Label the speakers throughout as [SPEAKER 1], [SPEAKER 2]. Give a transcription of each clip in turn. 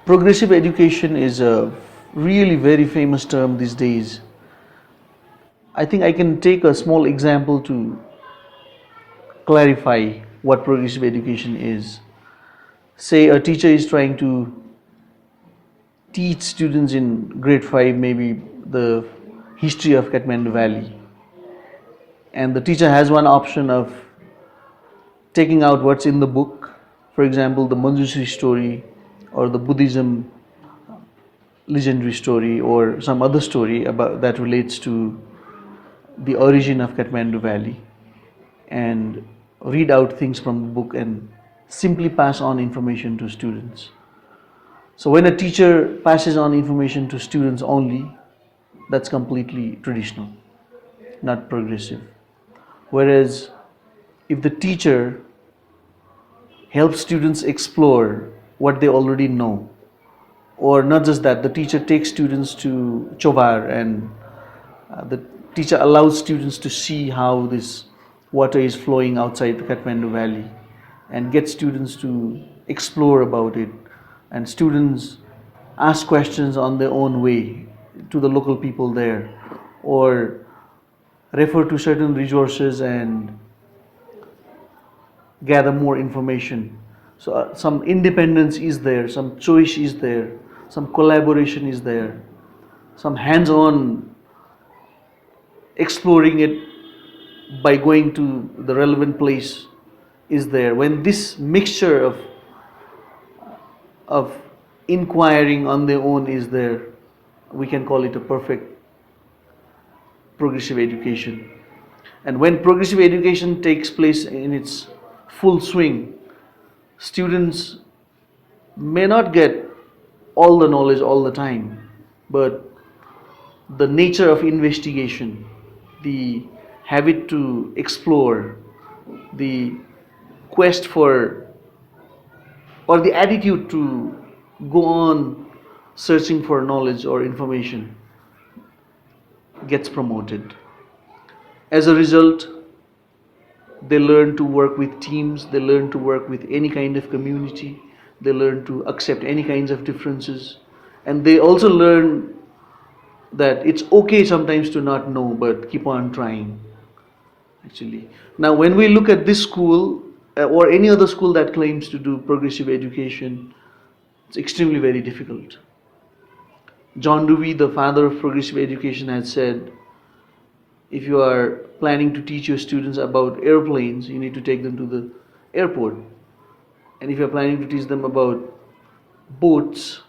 [SPEAKER 1] Progressive education is a really very famous term these days. I think I can take a small example to clarify what progressive education is. Say a teacher is trying to teach students in grade 5 maybe the history of Kathmandu Valley, and the teacher has one option of taking out what's in the book, for example the Manjushri story or the Buddhism legendary story or some other story about that relates to the origin of Kathmandu Valley, and read out things from the book and simply pass on information to students. So when a teacher passes on information to students only, that's completely traditional, not progressive. Whereas if the teacher helps students explore what they already know, or not just that, the teacher takes students to Chobar and the teacher allows students to see how this water is flowing outside the Kathmandu Valley and get students to explore about it, and students ask questions on their own way to the local people there, or refer to certain resources and gather more information. So some independence is there, some choice is there, some collaboration is there, some hands-on exploring it by going to the relevant place is there. When this mixture of inquiring on their own is there, we can call it a perfect progressive education. And when progressive education takes place in its full swing, students may not get all the knowledge all the time, but the nature of investigation, the habit to explore, the quest for, or the attitude to go on searching for knowledge or information gets promoted. As a result, they learn to work with teams, they learn to work with any kind of community, they learn to accept any kinds of differences, and they also learn that it's okay sometimes to not know, but keep on trying, actually. Now, when we look at this school or any other school that claims to do progressive education, it's extremely very difficult. John Dewey, the father of progressive education, has said, if you are planning to teach your students about airplanes, you need to take them to the airport. And if you are planning to teach them about boats,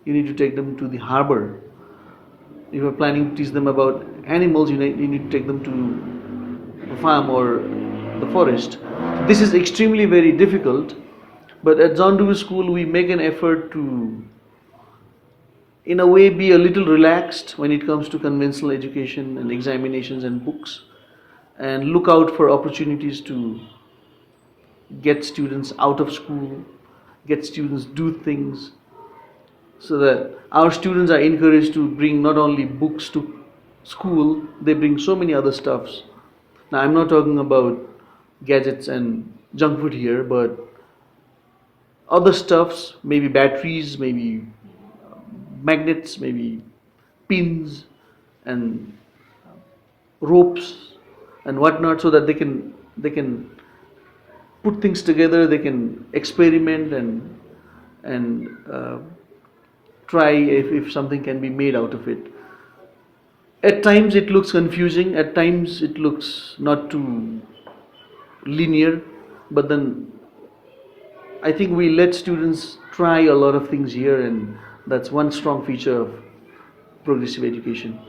[SPEAKER 1] you need to take them to the harbor. If you are planning to teach them about animals, you need to take them to the farm or the forest. This is extremely very difficult, but at John Dewey School we make an effort to, in a way, be a little relaxed when it comes to conventional education and examinations and books, and look out for opportunities to get students out of school, get students do things, so that our students are encouraged to bring not only books to school, they bring so many other stuffs. Now, I'm not talking about gadgets and junk food here, but other stuffs, maybe batteries, maybe magnets, maybe pins and ropes and whatnot, so that they can put things together, they can experiment and try if something can be made out of it. At times it looks confusing, at times it looks not too linear, but then I think we let students try a lot of things here, and that's one strong feature of progressive education.